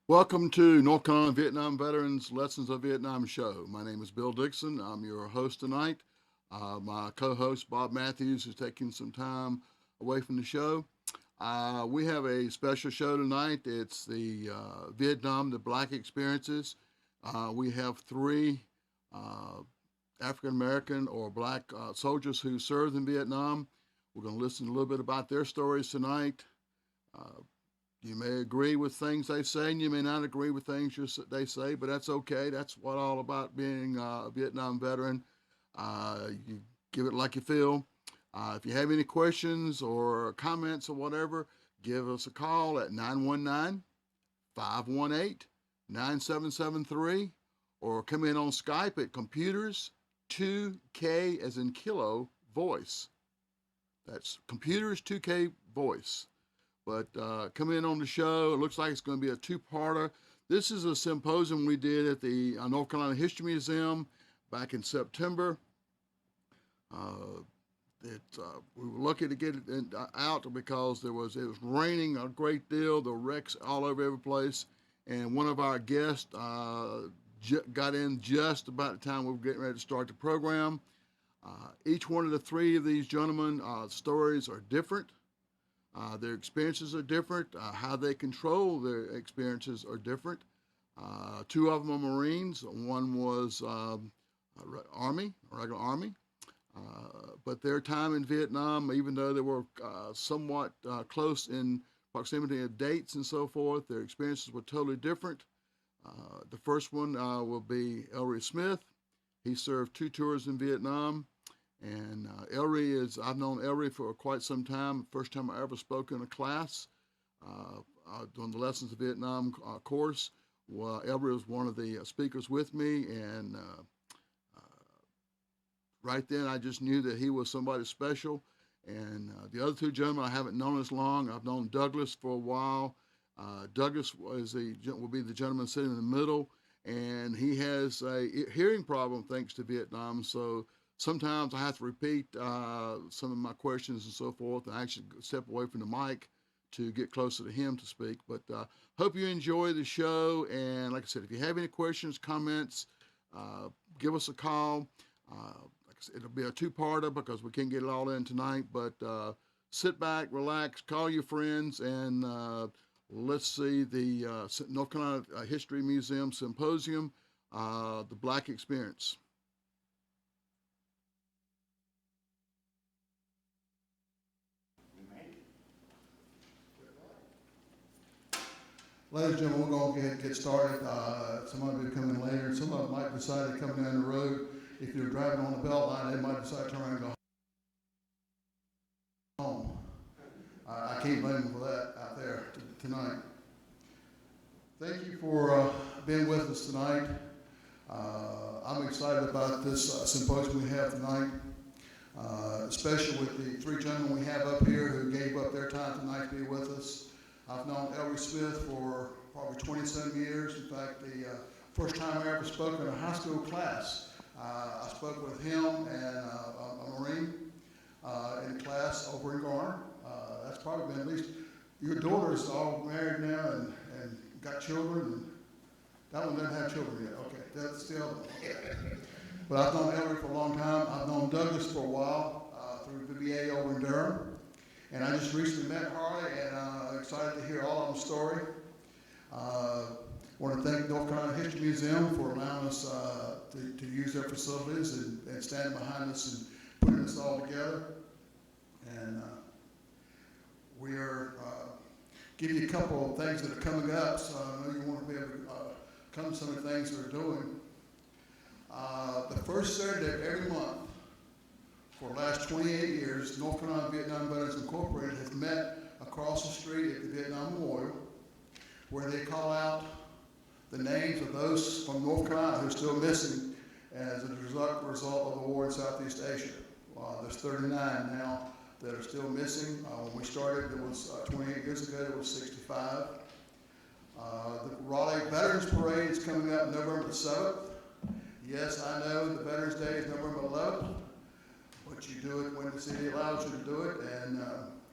Welcome to North Carolina Vietnam Veterans Lessons of Vietnam show. My name is Bill Dixon. I'm your host tonight. My co-host Bob Matthews is taking some time away from the show. We have a special show tonight. It's the Vietnam, the Black Experiences. We have three uh, African American or Black soldiers who served in Vietnam. We're going to listen a little bit about their stories tonight. Uh, you may agree with things they say, and you may not agree with things they say, but that's okay. That's what all about being a Vietnam veteran. You give it like you feel. If you have any questions or comments or whatever, give us a call at 919 518 9773 or come in on Skype at computers 2K as in kilo voice. That's computers 2K voice. But come in on the show. It looks like it's going to be a two-parter. This is a symposium we did at the North Carolina History Museum back in September. Uh, we were lucky to get it out because it was raining a great deal. The wrecks all over every place, and one of our guests got in just about the time we were getting ready to start the program. Each one of the three of these gentlemen stories are different. Their experiences are different. How they control their experiences are different. Two of them are Marines. One was Army, regular Army. But their time in Vietnam, even though they were somewhat close in proximity of dates and so forth, their experiences were totally different. The first one will be Ellery Smith. He served 2 tours in Vietnam. And I've known Ellery for quite some time. First time I ever spoke in a class during the Lessons of Vietnam course. Well, Ellery was one of the speakers with me, and right then I just knew that he was somebody special. And the other two gentlemen I haven't known as long. I've known Douglas for a while. Douglas will be the gentleman sitting in the middle, and he has a hearing problem thanks to Vietnam. So sometimes I have to repeat some of my questions and so forth, and I actually step away from the mic to get closer to him to speak. But hope you enjoy the show. And like I said, if you have any questions, comments, give us a call. Like I said, it'll be a two-parter because we can't get it all in tonight. But sit back, relax, call your friends, and let's see the North Carolina History Museum Symposium, the Black Experience. Ladies and gentlemen, we're going to get started. Somebody will be coming later. Somebody might decide to come down the road. If you're driving on the belt line, they might decide to turn around and go home. I can't blame them for that out there tonight. Thank you for being with us tonight. I'm excited about this symposium we have tonight, especially with the three gentlemen we have up here who gave up their time tonight to be with us. I've known Ellery Smith for probably 20-some years. In fact, the first time I ever spoke in a high school class, I spoke with him and a Marine in class over in Garner. That's probably been at least, your daughter's all married now and got children. And that one doesn't have children yet. Okay, that's still. But I've known Ellery for a long time. I've known Douglas for a while through the VA over in Durham. And I just recently met Harley, and I'm excited to hear all of them story. I want to thank North Carolina History Museum for allowing us to use their facilities and standing behind us and putting us all together. And we are give you a couple of things that are coming up, so I know you want to be able to come to some of the things they're doing. The first Saturday of every month, for the last 28 years, North Carolina Vietnam Veterans Incorporated has met across the street at the Vietnam Memorial, where they call out the names of those from North Carolina who are still missing as a result of the war in Southeast Asia. There's 39 now that are still missing. When we started, it was 28 years ago, it was 65. The Raleigh Veterans Parade is coming up November 7th. Yes, I know the Veterans Day is November 11th. But you do it when the city allows you to do it, and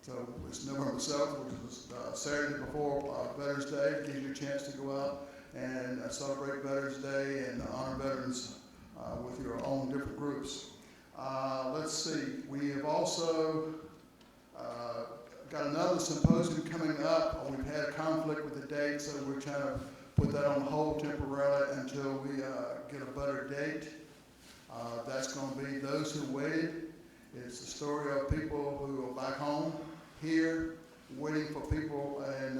So it's November 7th, which is Saturday before Veterans Day. It gives you a chance to go out and celebrate Veterans Day and honor veterans with your own different groups. Let's see, we have also got another symposium coming up. We've had a conflict with the date, so we're trying to put that on hold temporarily until we get a better date. That's going to be Those Who Waited. It's the story of people who are back home here, waiting for people and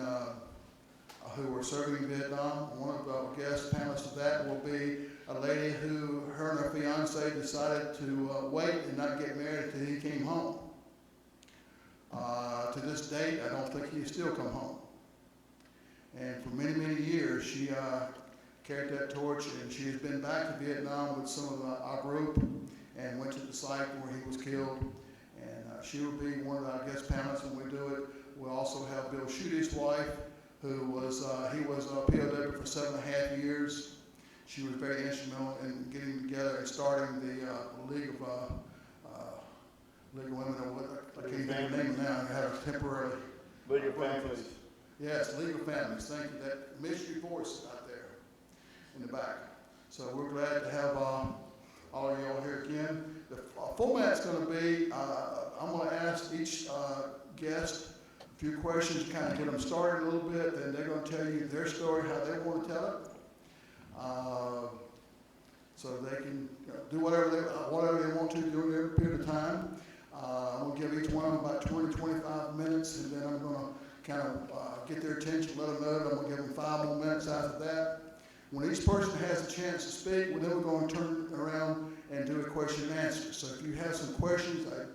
who were serving in Vietnam. One of the guest panelists of that will be a lady who, her and her fiance decided to wait and not get married until he came home. To this date, I don't think he's still come home. And for many, many years, she carried that torch, and she has been back to Vietnam with some of our group and went to the site where he was killed. And she will be one of our guest panelists when we do it. We'll also have Bill Schuette's wife, who was, he was a POW for 7.5 years. She was very instrumental in getting together and starting the League of Women, I can't think of the name now, I have temporarily. League of Families. Yes, League of Families, thank you. That mystery voice out there in the back. So we're glad to have all of y'all here again. The format's going to be, I'm going to ask each guest a few questions to kind of get them started a little bit, and they're going to tell you their story, how they want to tell it. So they can do whatever they want to during their period of time. I'm going to give each one of them about 20, 25 minutes, and then I'm going to kind of get their attention, let them know that I'm going to give them 5 more minutes after that. When each person has a chance to speak, well, then we're going to turn around and do a question and answer. So if you have some questions, I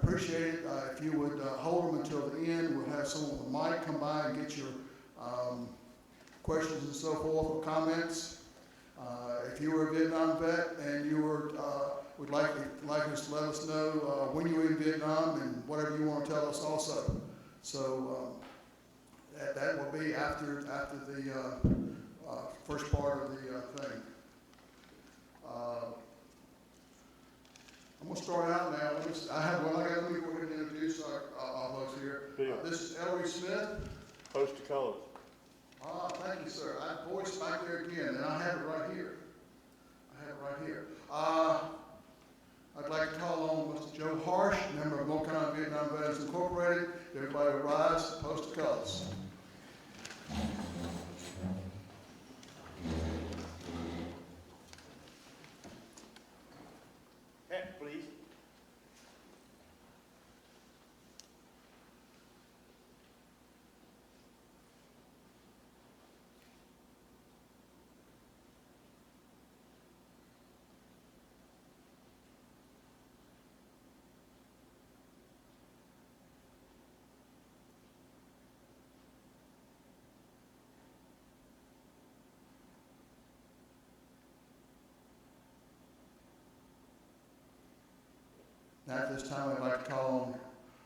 appreciate it. If you would hold them until the end, we'll have someone with a mic come by and get your questions and so forth or comments. If you were a Vietnam vet and you were, would like us to let us know when you were in Vietnam and whatever you want to tell us also. So that will be after the first part of the thing. I'm going to start out now. Let me go ahead and introduce our folks here. This is Ellery Smith. Post to colors. Thank you, sir. I voice back there again, and I have it right here. I'd like to call on Mr. Joe Harsh, member of Long Island Vietnam Veterans Incorporated. Everybody rise, post to colors. Hat, please. At this time, I'd like to call on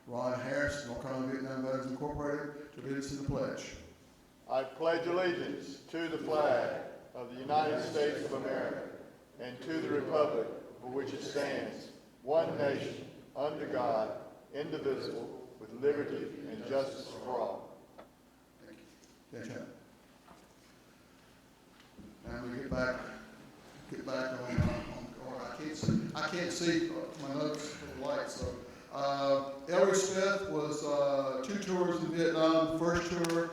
Ron Harris, North Carolina Vietnam Veterans Incorporated, to lead us in the pledge. I pledge allegiance to the flag of the United States of America and to the republic for which it stands, one nation, under God, indivisible, with liberty and justice for all. Thank you. Thank you. And we get back on I can't see my notes for the light. So, Ellery Smith was 2 tours in Vietnam. First tour,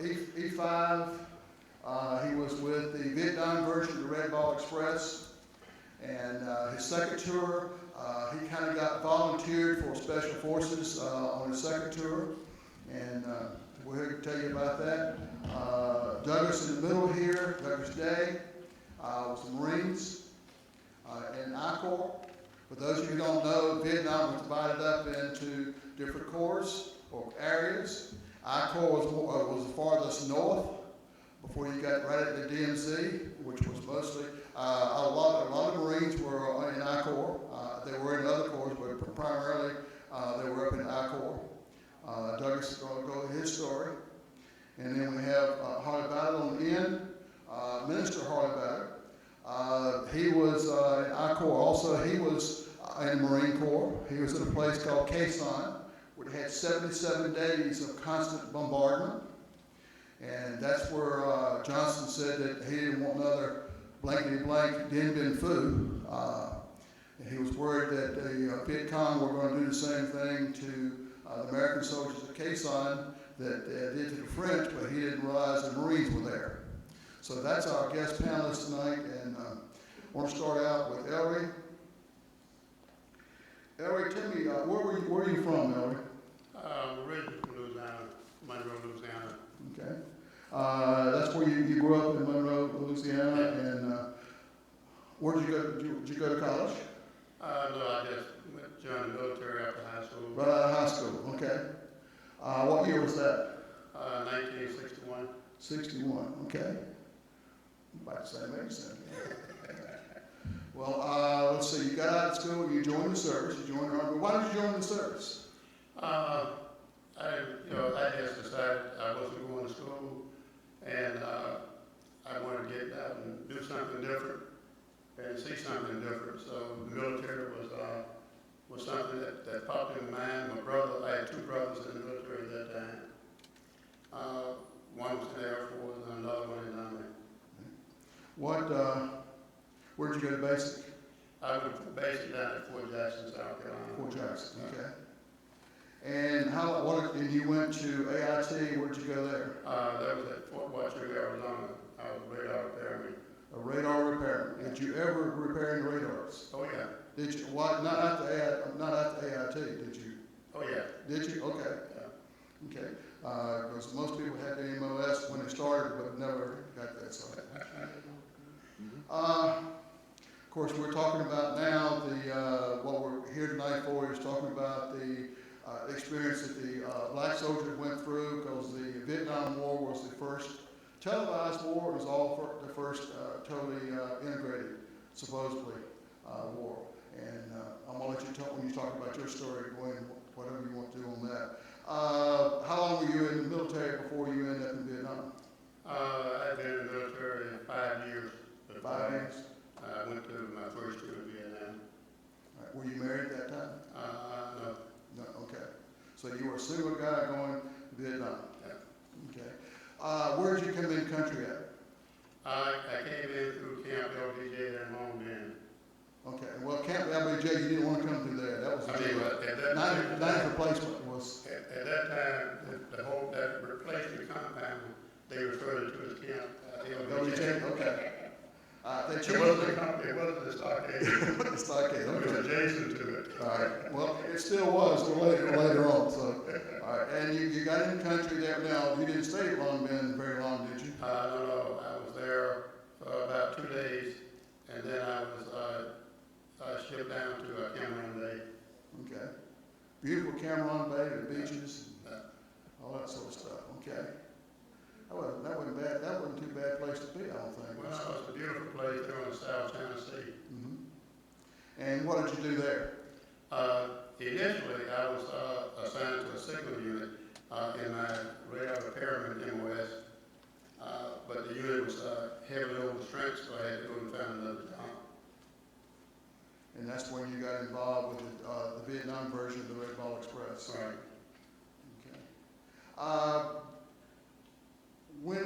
E5. He was with the Vietnam version of the Red Ball Express. And his second tour, he kind of got volunteered for Special Forces on his second tour. And we're here to tell you about that. Douglas in the middle here, Douglas Day, was the Marines. And I Corps. For those of you who don't know, Vietnam was divided up into different corps or areas. I Corps was the farthest north before you got right at the DMZ, which was mostly a lot of Marines were in I Corps. They were in other corps, but primarily they were up in I Corps. Douglas is going to go with his story. And then we have Harley Battle on the end, Minister Harley Battle. He was in I Corps also. He was in the Marine Corps. He was in a place called Quezon, where they had 77 days of constant bombardment. And that's where Johnson said that he didn't want another blankety blank Dien Bien Phu. And he was worried that the Viet Cong were going to do the same thing to the American soldiers at Quai Son that they did to the French, but he didn't realize the Marines were there. So that's our guest panelist tonight, and I want to start out with Ellery. Ellery, tell me, where are you from, Ellery? Originally from Louisiana, Monroe, Louisiana. Okay. That's where you grew up in Monroe, Louisiana, Yeah. and where did you go? Did you go to college? No, I just joined the military after high school. Right out of high school, okay. What year was that? 1961. 61, okay. About the same age then. Well, let's see, you got out of school, you joined the service, you joined the Army. Why did you join the service? I just decided I wasn't going to school, and I wanted to get out and do something different and see something different. So the military was something that popped in my mind. My brother, I had two brothers in the military at that time. One was in the Air Force and another one in the Army. Where'd you go to basic? I went to basic down at Fort Jackson, South Carolina. Fort Jackson, okay. And you went to AIT, where'd you go there? That was at Fort Washoe, Arizona. I was a radar repairman. A radar repairman. Did you ever repair any radars? Oh yeah. Did you? What? Not at the AIT, did you? Oh yeah. Did you? Okay. Yeah. Okay. Because most people had the MOS when they started, but never got that. So. Of course, we're talking about now what we're here tonight for is talking about the experience that the black soldiers went through, because the Vietnam War was the first televised war. It was the first totally integrated, supposedly, war. And I'm gonna let you talk when you talk about your story, go in, whatever you want to do on that. How long were you in the military before you ended up in Vietnam? I've been in the military 5 years. 5 years. I went to my first year in Vietnam. All right. Were you married at that time? No. No. Okay. So you were a single guy going to Vietnam. Yeah. Okay. Where did you come in country at? I came in through Camp LBJ there in Long Bend. Okay. Well, Camp LBJ, you didn't want to come through there. That was the at that time, ninth replacement was. At that time, that replacement compound, they referred to as Camp LBJ. Okay. They It changed wasn't the stockade. the stockade. It was Okay. adjacent to it. All right. Well, it still was later on. So, all right. And you got in the country there. Now, you didn't stay at Long Bend very long, did you? No. I was there for about 2 days, and then I was shipped down to Cameron Bay. Okay. Beautiful Cameron Bay, the beaches, and all that sort of stuff. Okay. That wasn't bad. That wasn't too bad place to be, I don't think. Well, it was a beautiful place there in South Tennessee. Mm-hmm. And what did you do there? Initially, I was assigned to a signal unit in my radar repairman MOS, but the unit was heavily overstretched, so I had to go and find another job. And that's when you got involved with the Vietnam version of the Red Ball Express. Right. Okay.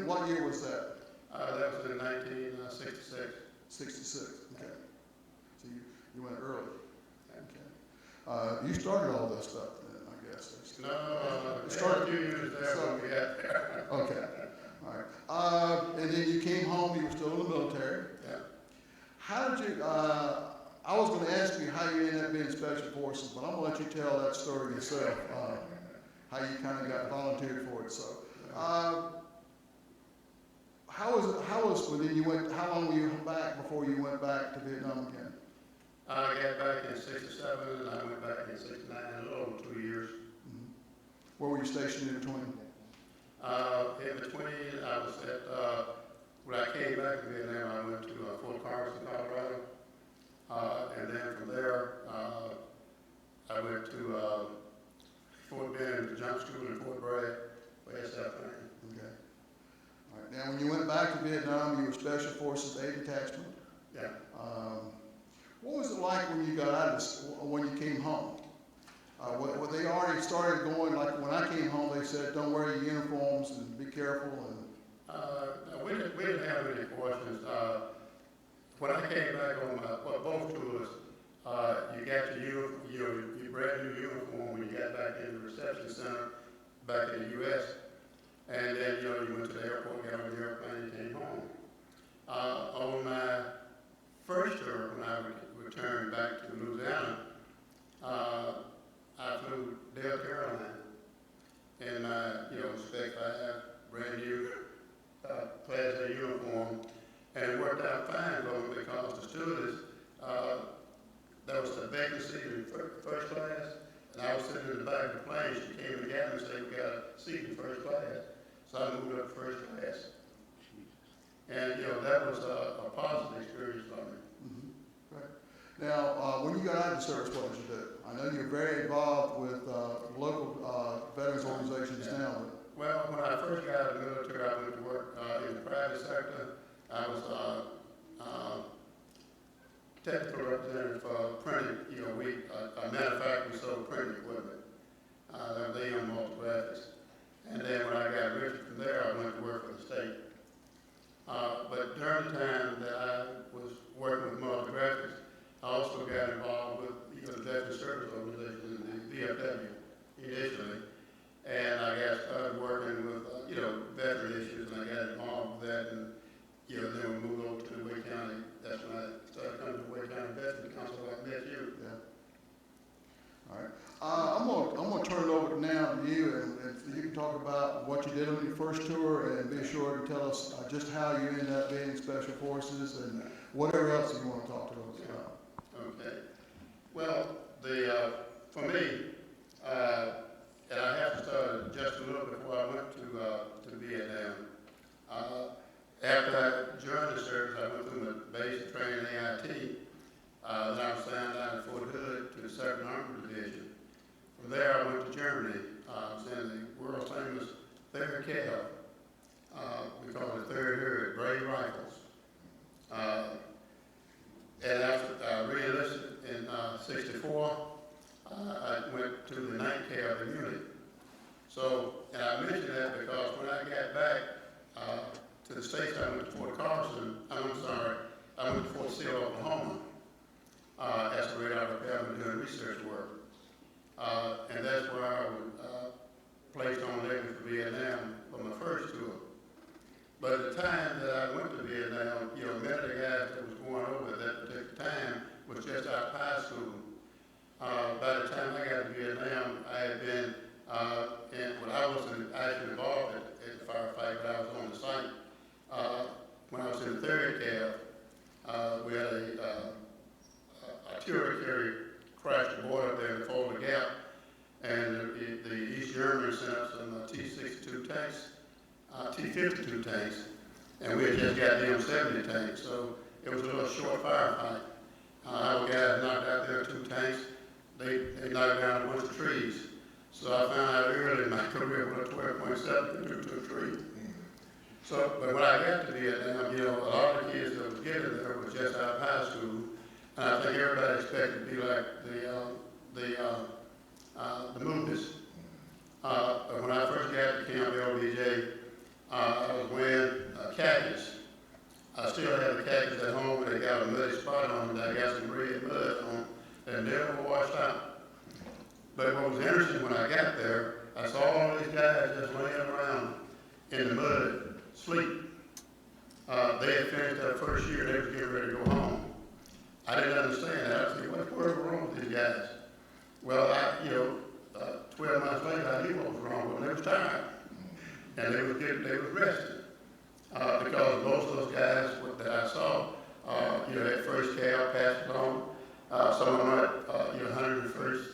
What year was that? That was in 1966. 66. Okay. So you went early. Okay. You started all this stuff then, I guess. No, started a few years there when we got there. Okay. All right. And then you came home. You were still in the military. Yeah. How did you? I was going to ask you how you ended up being Special Forces, but I'm going to let you tell that story yourself. How you kind of got volunteered for it. So, how long were you back before you went back to Vietnam again? I got back in 67 and I went back in 69, a little over 2 years. Mm-hmm. Where were you stationed in between? In between, I was at, when I came back to Vietnam, I went to Fort Carson, Colorado. And then from there, I went to Fort Bend Jump School in Fort Bragg for SF training. Okay. All right. Now, when you went back to Vietnam, you were Special Forces 8 Detachment. Yeah. What was it like when you got out of school, when you came home? What they already started going, like when I came home, they said, don't wear your uniforms and be careful. And we didn't have any questions. When I came back on both tours, you got your brand new uniform when you got back in the reception center back in the U.S. And then, you went to the airport, got on the airplane, and came home. On my first tour, when I returned back to Louisiana, I flew Delta Airlines in my, Spec 5, brand new Class A uniform, and it worked out fine for me because the stewardess, there was a vacancy in first class, and I was sitting in the back of the plane. She came to get me and said, "We got a seat in first class." So I moved up to first class. And, that was a positive experience for me. Mm-hmm. Right. Now, when you got out of the service, what did you do? I know you're very involved with local veterans organizations now. Well, when I first got out of the military, I went to work in the private sector. I was technical representative for printing. A manufacturer sold printing equipment. They own multi-graphics. And then when I got rich from there, I went to work for the state. But during the time that I was working with multi-graphics, I also got involved with the Veteran Service Organization, the VFW, initially. And I got started working with, veteran issues, and I got involved with that. And, then we moved over to the Wake County. That's when I started coming to the Wake County Veteran Council, like I met you. Yeah. All right. I'm gonna turn it over now to you, and if you can talk about what you did on your first tour, and be sure to tell us just how you ended up being in Special Forces and whatever else you want to talk to us about. Okay. Well, for me, and I have to start just a little before I went to Vietnam. After I joined the service, I went through my basic training AIT. Then I was signed down at Fort Hood to the 2nd Armored Division. From there, I went to Germany. I was in the world famous 3rd KL. We call it 3rd Hood, Brave Rifles. And after I re-enlisted in '64, I went to the 9th KL unit. So, and I mention that because when I got back to the States, I went to Fort Carson. I went to Fort Sill, Oklahoma. As a radar repairman doing research work. And that's where I was placed on labor for Vietnam for my first tour. But at the time that I went to Vietnam, many of the guys that was going over at that particular time was just out of high school. By the time I got to Vietnam, I had been, I wasn't actually involved in the firefight, but I was on the site. When I was in the 3rd KF, we had a artillery carrier crashed aboard up there in Folder Gap, and the East Germans sent up some T-62 tanks, T-52 tanks, and we had just got the M-70 tanks, so it was a little short firefight. Our guys knocked out their 2 tanks. They knocked down a bunch of trees. So I found out early in my career when I was 12.7 could do to a tree. So, but when I got to Vietnam, a lot of the kids that was getting there was just out of high school. And I think everybody expected to be like the movies. But when I first got to Camp LBJ, I was wearing khakis. I still have the khakis at home, but they got a muddy spot on them. I got some red mud on them that never washed out. But what was interesting when I got there, I saw all these guys just laying around in the mud, sleep. They had finished that first year, they was getting ready to go home. I didn't understand that. I said, what's wrong with these guys? Well, 12 months later, I knew what was wrong with them. They was tired. And they was resting. Because most of those guys that I saw, at first Cal passed on, some of them at 101st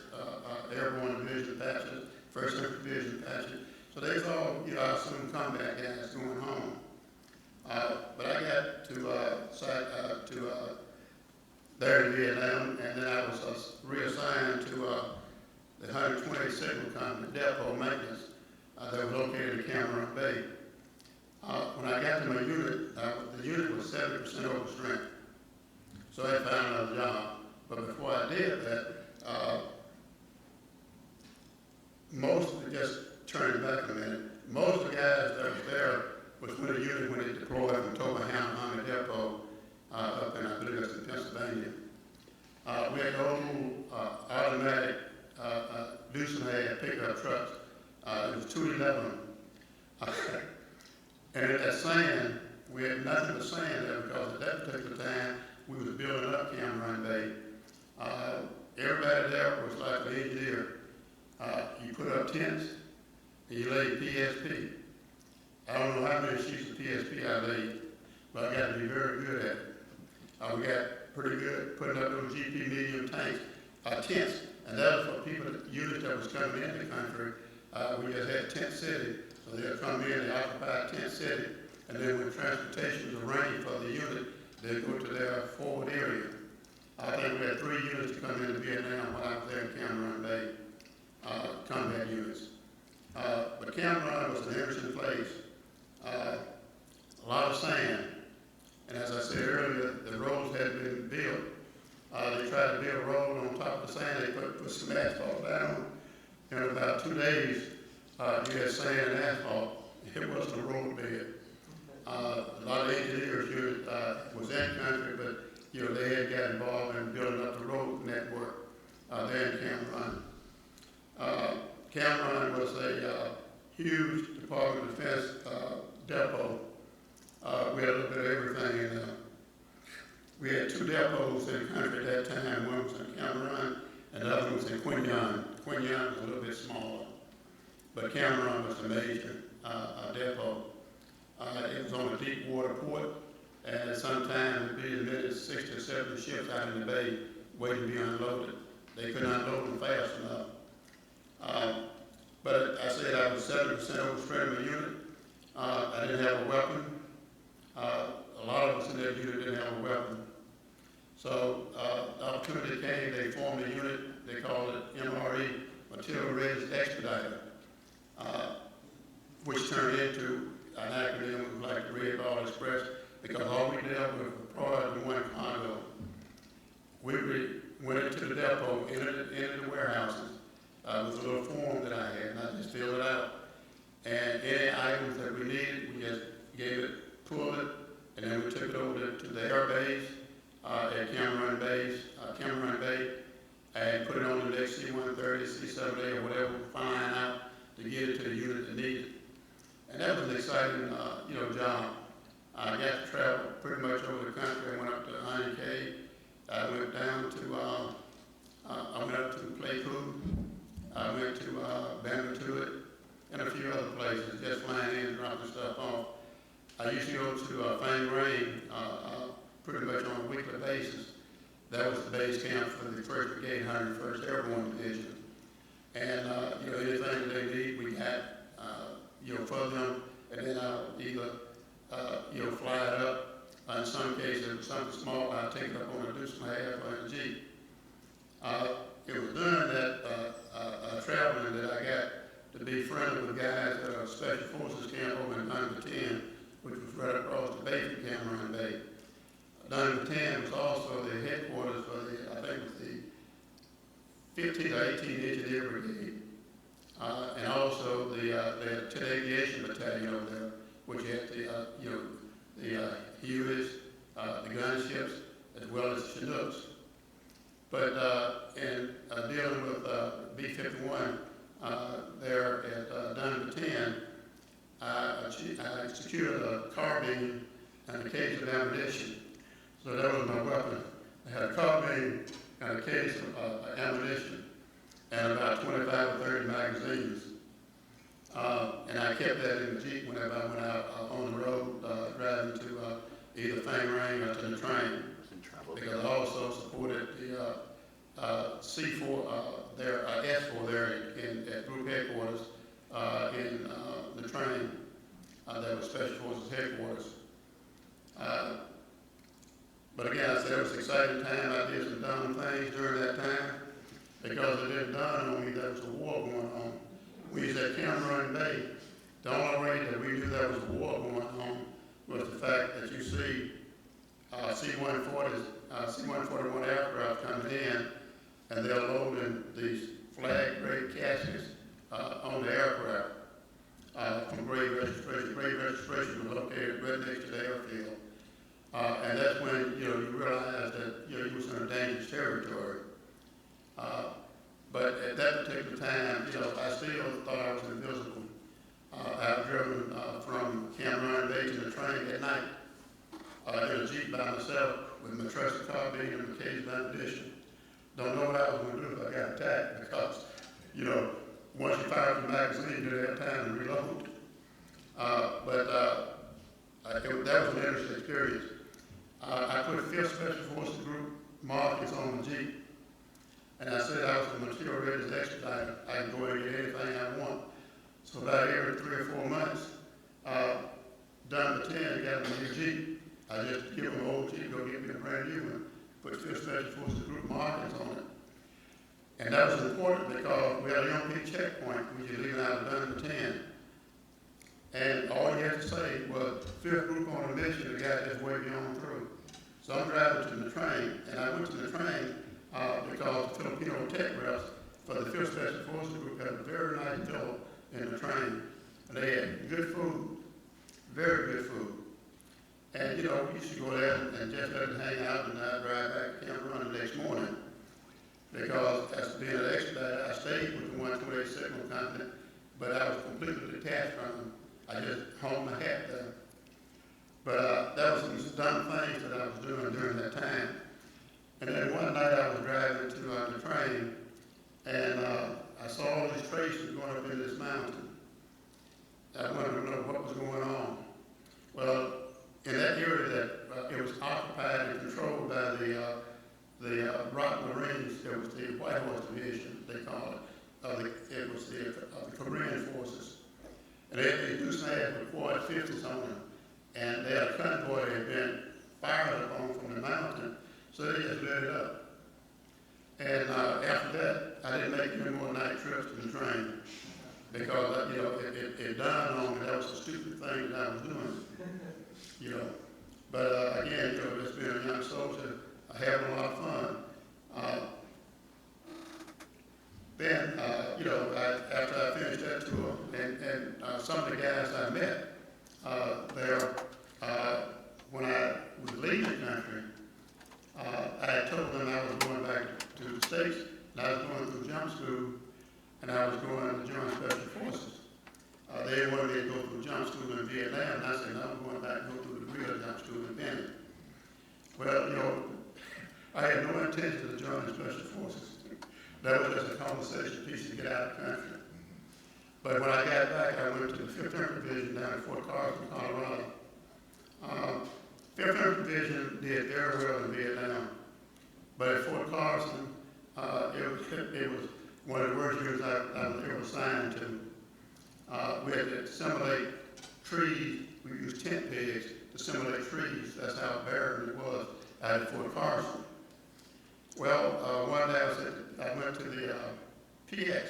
Airborne Division passed, 1st Infantry Division passed. So they was all, I assume combat guys going home. But I got to there in Vietnam, and then I was reassigned to the 120th Signal Company Depot Maintenance that was located in Cameron Bay. When I got to my unit, the unit was 70% overstrength. So I found another job. But before I did that, most of the, just turning back a minute, most of the guys that was there was when the unit, when it deployed from Toberham on the depot up in, I believe that's in Pennsylvania. We had old automatic Deuce had pickup trucks. It was 211. And at that sand, we had nothing but sand there because at that particular time, we was building up Cameron Bay. Everybody there was like an engineer. You put up tents, and you laid PSP. I don't know how many sheets of PSP I laid, but I got to be very good at it. We got pretty good putting up those GP medium tanks, tents, and that was for people, units that was coming in the country. We just had tent city, so they'd come in, they occupy tent city, and then when transportation was arranged for the unit, they'd go to their forward area. I think we had 3 units to come into Vietnam while I was there in Cameron Bay, combat units. But Cameron was an interesting place. A lot of sand. And as I said earlier, the roads hadn't been built. They tried to build a road on top of the sand. They put some asphalt down. In about 2 days, you had sand and asphalt. It wasn't a road bed. A lot of engineers was in country, but they had got involved in building up the road network there in Cameron. Cameron was a huge Department of Defense depot. We had a little bit of everything in there. We had 2 depots in the country at that time. One was in Cameron and the other was in Quin Yon. Quin Yon was a little bit smaller, but Cameron was the major depot. It was on a deep water port, and sometimes it would be as many as 60 or 70 ships out in the bay waiting to be unloaded. They couldn't unload them fast enough. But I said I was 70% overstrength of my unit. I didn't have a weapon. A lot of us in that unit didn't have a weapon. So the opportunity came, they formed a unit, they called it MRE, Material Readiness Expediter, which turned into an acronym like the Red Ball Express, because all we dealt with was prior to one cargo. We went into the depot, entered the warehouses. With a little form that I had, and I just filled it out. And any items that we needed, we just gave it, pulled it, and then we took it over to the air base at Cameron Bay, and put it on the next C-130, C-7A, or whatever, flying out to get it to the unit that needed it. And that was an exciting, job. I got to travel pretty much over the country. I went up to Iron Cave. I went down to, I went up to Pleiku. I went to Bamatuit and a few other places, just flying in and dropping stuff off. I used to go to Fang Rain pretty much on a weekly basis. That was the base camp for the 1st Brigade, 101st Airborne Division. And, anything that they need, we had, for them, and then I would either, fly it up. In some cases, if it was something small, I'd take it up on a Deuce and a half or a Jeep. It was during that traveling that I got to be friendly with guys at a Special Forces camp over in Dunn 10, which was right across the bay from Cameron Bay. Dunn 10 was also the headquarters for the, I think it was the 15th or 18th Engineer Brigade. And also the 10th Aviation Battalion over there, which had the Hueys, the gunships, as well as the Chinooks. But in dealing with B-51 there at Dunn 10, I secured a carbine and a case of ammunition. So that was my weapon. I had a carbine and a case of ammunition and about 25 or 30 magazines. And I kept that in the Jeep whenever I went out on the road driving to either Fang Rain or to the train. Because I also supported the C4, their S4 there at Group Headquarters in the train that was Special Forces Headquarters. But again, I said it was an exciting time. I did some dumb things during that time because it didn't dawn on me there was a war going on. We was at Cameron Bay. The only way that we knew there was a war going on was the fact that you see C-140s, C-141 aircraft coming in, and they're loading these flag-grade caskets thought I was invisible. I've driven from Cameron Bay to the train at night in a Jeep by myself with my trusty car being in the cage by addition. Don't know what I was going to do if I got attacked because, you know, once you fire the magazine, you don't have time to reload. That was an interesting experience. I put 5th Special Forces Group markings on the Jeep, and I said I was a material readiness expediter. I can go and get anything I want. So about every 3 or 4 months, done the 10, got a new Jeep. I just give them an old Jeep, go get me a brand new one, put 5th Special Forces Group markings on it. And that was important because we had a young peak checkpoint when you're leaving out of Dunn 10. And all you had to say was, 5th Group on a mission, the guy just waved you on through. So I'm driving to the train, and I went to the train because the Filipino tech reps for the 5th Special Forces Group had a very nice pillow in the train. And they had good food, very good food. And you know, we used to go there and just let it hang out, and I'd drive back to Cameron the next morning. Because as being an expediter, I stayed with the 128 Signal Company, but I was completely detached from them. I just hung my hat there. But that was some dumb things that I was doing during that time. And then one night I was driving to the train, and I saw all these traces going up in this mountain. I wanted to know what was going on. Well, in that area that it was occupied and controlled by the Rock Marines, there was the White Horse Division, they call it. It was the Korean forces. And they do have with quad 50s on them. And they had a convoy that had been fired upon from the mountain, so they just lit it up. And after that, I didn't make any more night trips to the train because, you know, it dawned on me that was a stupid thing that I was doing, you know. But again, you know, just being a young soldier, having a lot of fun. You know, after I finished that tour, and some of the guys I met there, when I was leaving the country, I had told them I was going back to the States, and I was going through jump school, and I was going to join Special Forces. They wanted me to go through jump school in Vietnam, and I said, no, I'm going back and go through the real jump school in Bennett. Well, you know, I had no intention of joining Special Forces. That was just a conversation piece to get out of the country. But when I got back, I went to the 5th Infantry Division down in Fort Carson, Colorado. 5th Infantry Division did very well in Vietnam. But at Fort Carson, it was one of the worst years I was ever assigned to. We had to assimilate trees. We used tent pegs to assimilate trees. That's how barren it was out at Fort Carson. Well, one day I went to the PX,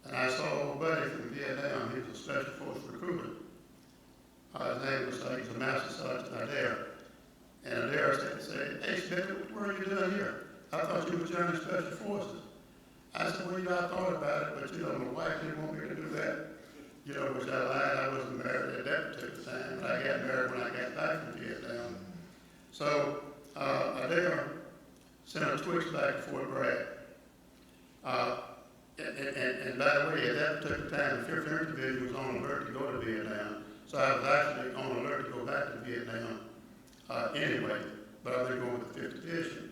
and I saw an old buddy from Vietnam. He was a Special Forces recruiter. His name was, he was a Master Sergeant Adair. And Adair said, hey, Smith, what are you doing here? I thought you were joining Special Forces. I said, well, you know, I thought about it, but, you know, my wife didn't want me to do that. You know, which I lied. I wasn't married at that particular time, but I got married when I got back from Vietnam. So, Adair sent a Twix back to Fort Bragg. And by the way, at that particular time, the 5th Infantry Division was on alert to go to Vietnam. So I was actually on alert to go back to Vietnam anyway, but I was going with the 5th Division.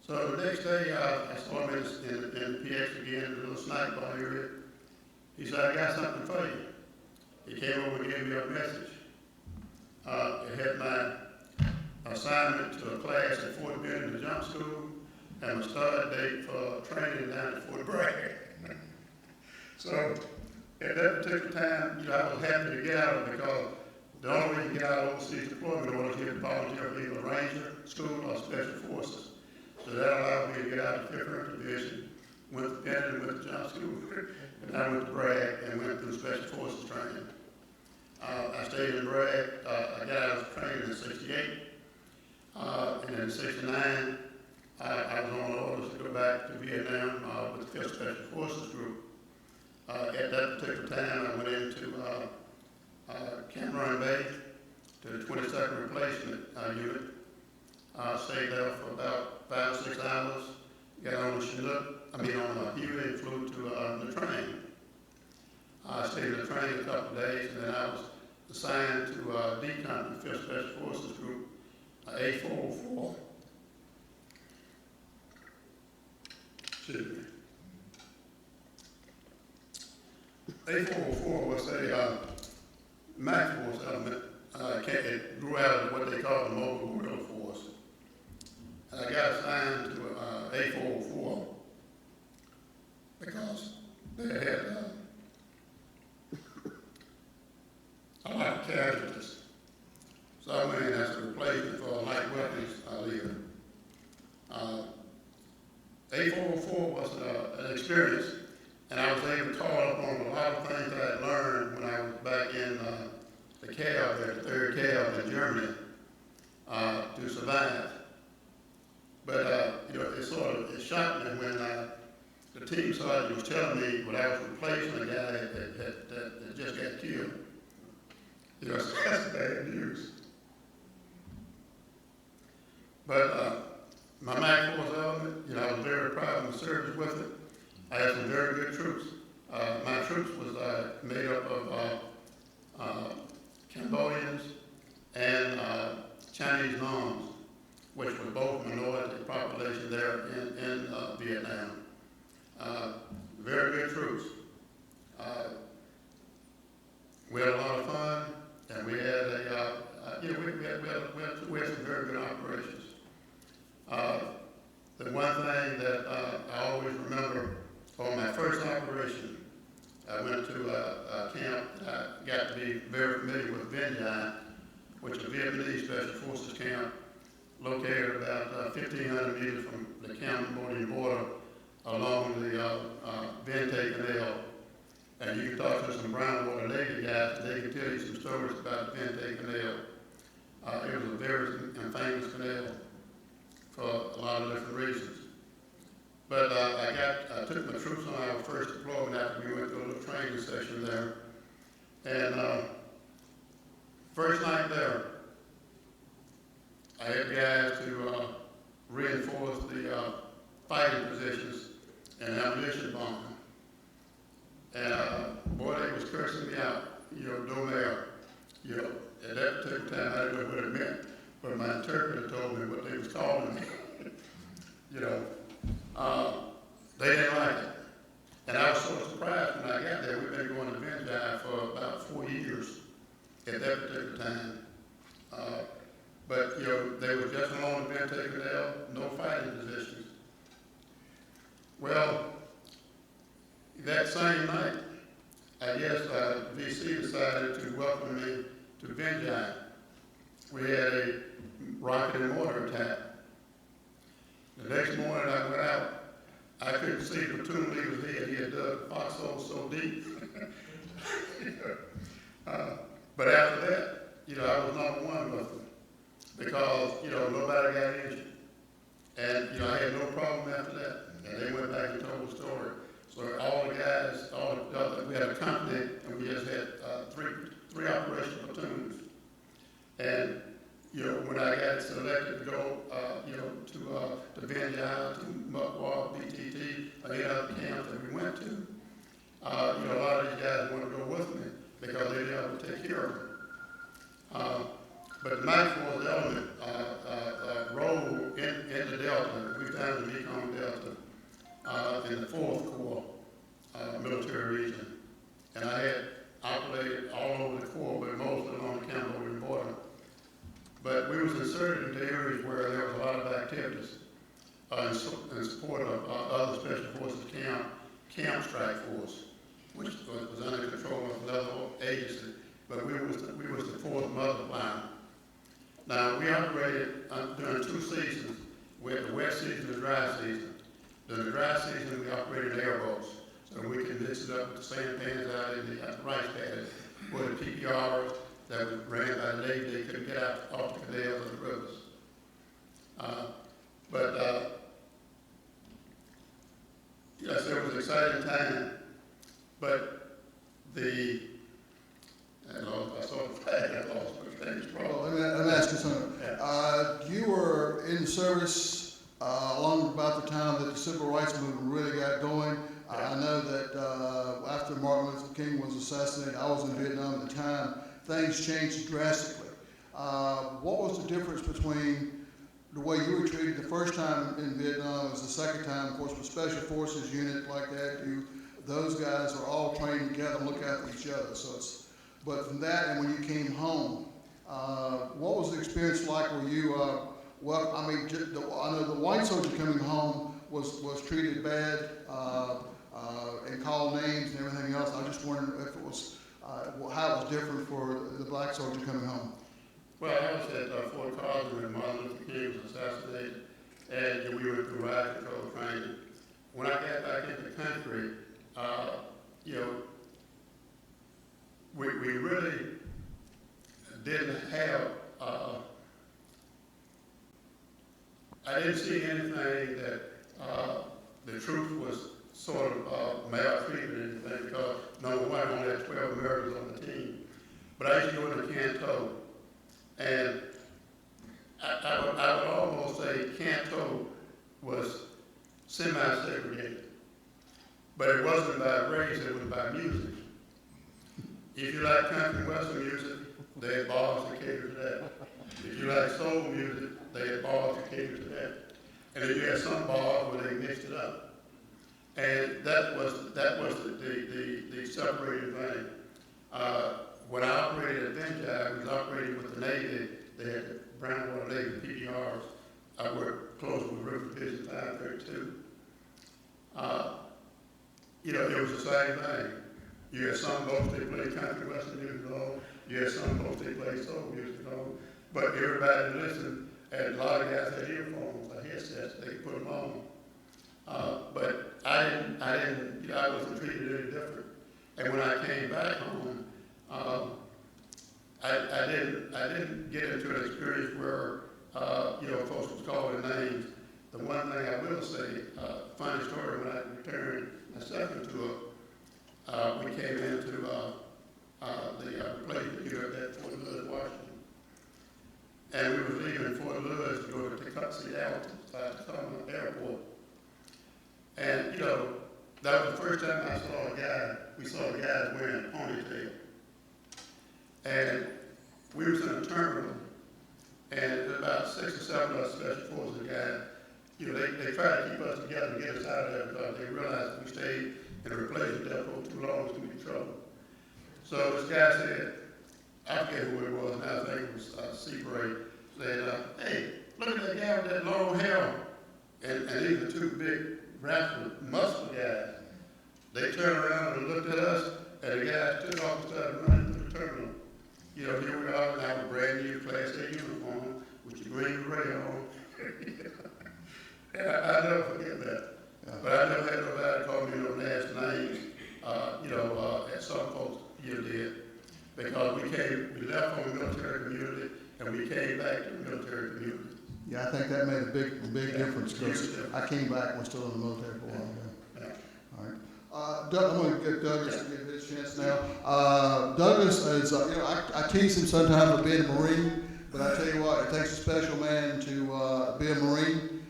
So the next day, I saw him in the PX again, in a little snack bar area. He said, I got something for you. He came over and gave me a message. It had my assignment to a class at Fort Benning, the jump school, and my start date for training down at Fort Bragg. So at that particular time, you know, I was happy to get out of it because the only way you get out of overseas deployment was to get volunteer for either Ranger School or Special Forces. So that allowed me to get out of the 5th Infantry Division, went to Benning, went to jump school, and I went to Bragg and went through Special Forces training. I stayed in Bragg. I got out of training in '68. And in '69, I was on orders to go back to Vietnam with the 5th Special Forces Group. At that particular time, I went into Cameron Bay to the 22nd Replacement Unit. Stayed there for about 5 or 6 hours. Got on a Chinook, on a Huey and flew to the train. training a couple of days, and then I was assigned to D Company, 5th Special Forces Group, A404. Excuse me. A404 was a MAC force element. It grew out of what they call the mobile guerrilla force. And I got assigned to A404 because they had a lot of casualties. So I went in as a replacement for a light weapons leader. A404 was an experience, and I was able to call up on a lot of things that I had learned when I was back in the CAV, the 3rd CAV in Germany, to survive. But it shocked me when the team sergeant was telling me when I was replacing a guy that just got killed. That's bad news. But my MAC force element, I was very proud of my service with it. I had some very good troops. My troops was made up of Cambodians and Chinese noms, which were both minority population there in Vietnam. Very good troops. We had a lot of fun, and we had we had some very good operations. The one thing that I always remember on my first operation, I went to a camp. I got to be very familiar with Vinh Dai, which is a Vietnamese Special Forces camp located about 1,500 meters from the Cambodian border along the Vinh Tay Canal. And you can talk to some brown water Navy guys, and they can tell you some stories about the Vinh Tay Canal. It was a very famous canal for a lot of different reasons. But I took my troops on our first deployment after we went to a little training session there. And first night there, I had guys to reinforce the fighting positions and ammunition bombing. And boy, they was cursing me out, no matter. At that particular time, I didn't know what it meant, but my interpreter told me what they was calling me. They didn't like it. And I was so surprised when I got there. We've been going to Vinh Dai for about 4 years at that particular time. But they were just along the Vinh Tay Canal, no fighting positions. Well, that same night, I guess VC decided to welcome me to Vinh Dai. We had a rocket and mortar attack. The next morning I went out, I couldn't see the platoon leader's head. He had dug the foxhole so deep. But after that, I was number one with them because, nobody got injured. And, I had no problem after that. And they went back and told the story. So all the guys, we had a company, and we just had three operational platoons. And, when I got selected to go, to Vinh Dai, to Mukwa, BTT, any other camps that we went to, a lot of these guys wanted to go with me because they didn't have to take care of them. But the MAC force element role in the Delta, we found the Mekong Delta in the 4th Corps military region. And I had operated all over the Corps, but mostly along the Cambodian border. But we was inserted into areas where there was a lot of activities in support of other Special Forces Camp Strike Force, which was under control of another agency. But we was the 4th multiplier. Now, we operated during 2 seasons. We had the wet season and the dry season. During the dry season, we operated airboats, so we could mix it up with the sand pans out in the rice paddies, where the PPRs that was ran by the Navy, they couldn't get out off the canals or the rivers. Yes, it was an exciting time, but I saw the flag, I lost my things wrong. Well, let me ask you something. You were in service along about the time that the civil rights movement really got going. I know that after Martin Martin Luther King was assassinated. I was in Vietnam at the time. Things changed drastically. What was the difference between the way you were treated the first time in Vietnam as the second time? Of course, with special forces unit like that, those guys are all trained together and look after each other. But from that and when you came home, what was the experience like? Were you, I know the white soldier coming home was treated bad and called names and everything else. I just wondered if it was, how it was different for the black soldier coming home. Well, I was at Fort Carson when Martin Luther King was assassinated, and we went through riot control training. When I got back into the country, we really didn't have, I didn't see anything that the truth was sort of maltreated or anything, because number one, I only had 12 Americans on the team. But I used to go into Canto, and I would almost say Canto was semi-segregated. But it wasn't by race, it was by music. If you like country and western music, they had bars that cater to that. If you like soul music, they had bars that cater to that. And then you had some bars where they mixed it up. And that was the separating thing. When I operated at Venture, I was operating with the Navy. They had the Brownwater Navy PDRs. I worked closely with River Division 532. It was the same thing. You had some boats they played country western music on. You had some boats they played soul music on. But everybody listened, and a lot of guys had earphones, or headsets, they could put them on. But I wasn't treated any different. And when I came back home, I didn't get into an experience where, folks was calling names. The one thing I will say, funny story, when I returned my second tour, we came into the replacement unit at Fort Lewis, Washington. And we were leaving Fort Lewis to go to Tecumseh Airport. And, that was the first time I saw a guy, we saw a guy wearing a ponytail. And we was in a terminal, and about 6 or 7 of us special forces guys, they tried to keep us together and get us out of there because they realized if we stayed in a replacement depot too long, it was going to be trouble. So this guy said, I forget who it was, now I think it was Seabray, said, hey, look at that guy with that long hair. And these were 2 big, rascal, muscle guys. They turned around and looked at us, and the guys took off and started running through the terminal. Here we are now with a brand new Class A uniform with your green beret on. And I never forget that. Yeah. But I never had nobody call me no nasty names, as some folks here did. Because we left from the military community, and we came back to the military community. Yeah, I think that made a big difference, because I came back and was still in the military for a while. Yeah. All right. Doug, I'm going to get Douglas to give his chance now. Douglas is, I tease him sometimes for being a Marine, but I tell you what, it takes a special man to be a Marine.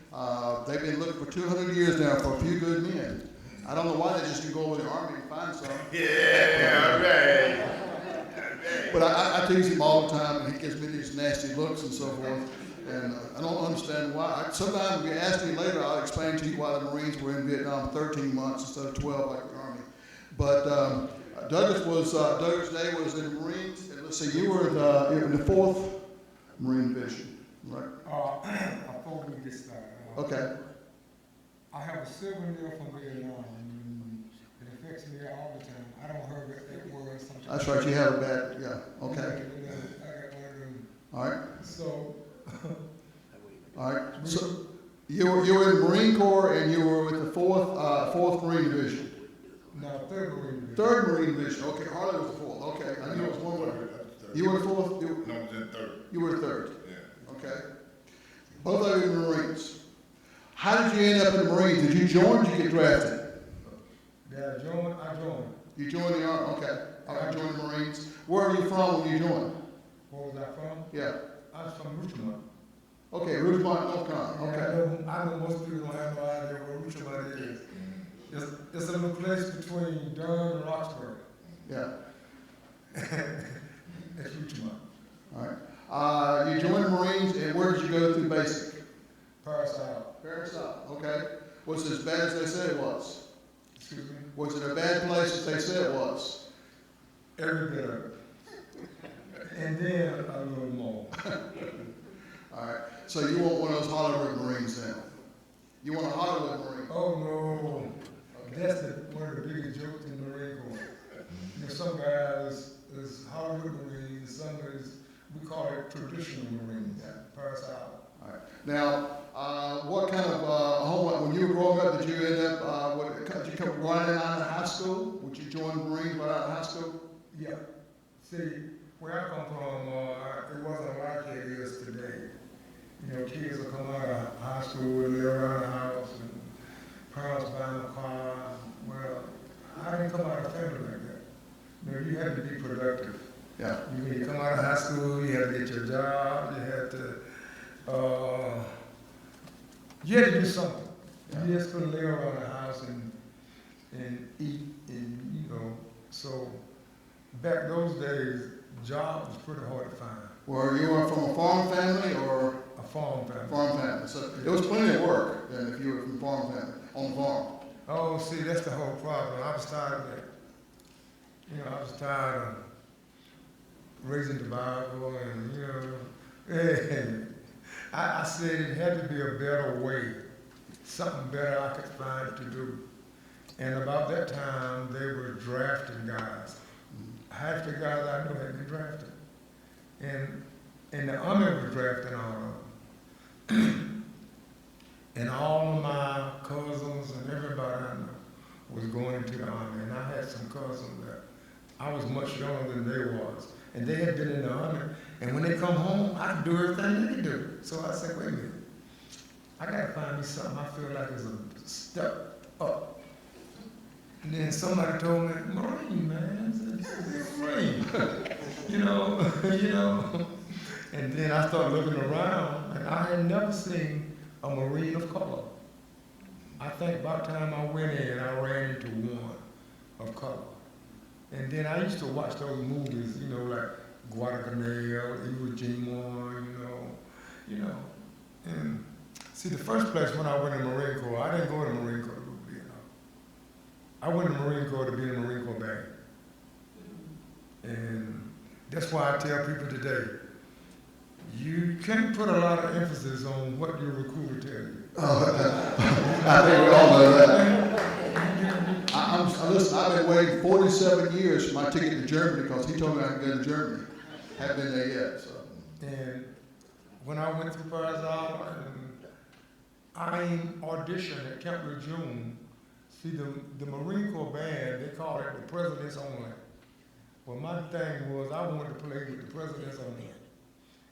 They've been looking for 200 years now for a few good men. I don't know why they just can go over to the Army and find some. Yeah, right. But I tease him all the time, and he gives me these nasty looks and so forth. And I don't understand why. Sometimes if you ask me later, I'll explain to you why the Marines were in Vietnam 13 months instead of 12 like the Army. But Douglas Day was in the Marines. And let's see, you were in the 4th Marine Division, right? Before we get started. Okay. I have a souvenir from Vietnam. It affects me all the time. I don't hear that word sometimes. That's right, you have a bad, yeah, okay. I got one of them. All right. So. All right. So you were in the Marine Corps, and you were with the 4th Marine Division. No, 3rd Marine Division. 3rd Marine Division. Okay, Harley was the 4th. Okay, I knew it was one more. You were the 4th? No, I was in 3rd. You were the 3rd. Yeah. Okay. Both of you were Marines. How did you end up in the Marines? Did you join or did you get drafted? Yeah, I joined. You joined the Army? Okay. I joined the Marines. Where are you from when you joined? Where was I from? Yeah. I was from Richmond. Okay, Rougemont, North Carolina. Okay. I know most people don't have no idea where Richmond is. It's a little place between Durham and Roxbury. Yeah. That's too much. All right. You joined the Marines, and where did you go through basic? Paris out. Paris out. Okay. Was it as bad as they said it was? Excuse me? Was it a bad place as they said it was? Every bit of it. And then a little more. All right. So you want one of those Hollywood Marines then? You want a Hollywood Marine? Oh, no. That's one of the biggest jokes in the Marine Corps. You know, some guys is Hollywood Marines, some is, we call it traditional Marines, Paris out. All right. Now, what kind of homework, when you were growing up, did you end up, did you come running out of high school? Would you join the Marines right out of high school? Yeah. See, where I come from, it wasn't like it is today. You know, kids will come out of high school and live around the house and parents buy them a car. Well, I didn't come out of a family like that. You know, you had to be productive. Yeah. When you come out of high school, you had to get your job, you had to do something. Yeah. You just couldn't live around the house and eat and, you know, so back those days, jobs was pretty hard to find. Were you from a farm family or? A farm family. Farm family. So it was plenty of work then if you were from farm family, on the farm. Oh, see, that's the whole problem. I was tired of that. You know, I was tired of raising tobacco and, you know, I said it had to be a better way, something better I could find to do. And about that time, they were drafting guys. Half the guys I knew had been drafted. And the Army was drafting all of them. And all of my cousins and everybody I knew was going into the Army. And I had some cousins that I was much younger than they was. And they had been in the Army. And when they come home, I could do everything they could do. So I said, wait a minute. I got to find me something I feel like is a step up. And then somebody told me, Marine, man. I said, Marine. you know. And then I started looking around, and I had never seen a Marine of color. I think by the time I went in, I ran into one of color. And then I used to watch those movies, you know, like Guadalcanal, Iwo Jima, you know. And see, the first place when I went in the Marine Corps, I didn't go in the Marine Corps to go to Vietnam. I went in the Marine Corps to be in the Marine Corps band. And that's why I tell people today, you can't put a lot of emphasis on what your recruiter tells you. I think we all know that. Listen, I've been waiting 47 years for my ticket to Germany because he told me I could go to Germany. Haven't been there yet. So. And when I went through Paris, I auditioned at Camp Lejeune. See, the Marine Corps band, they call it the President's Only. Well, my thing was I wanted to play with the President's Only.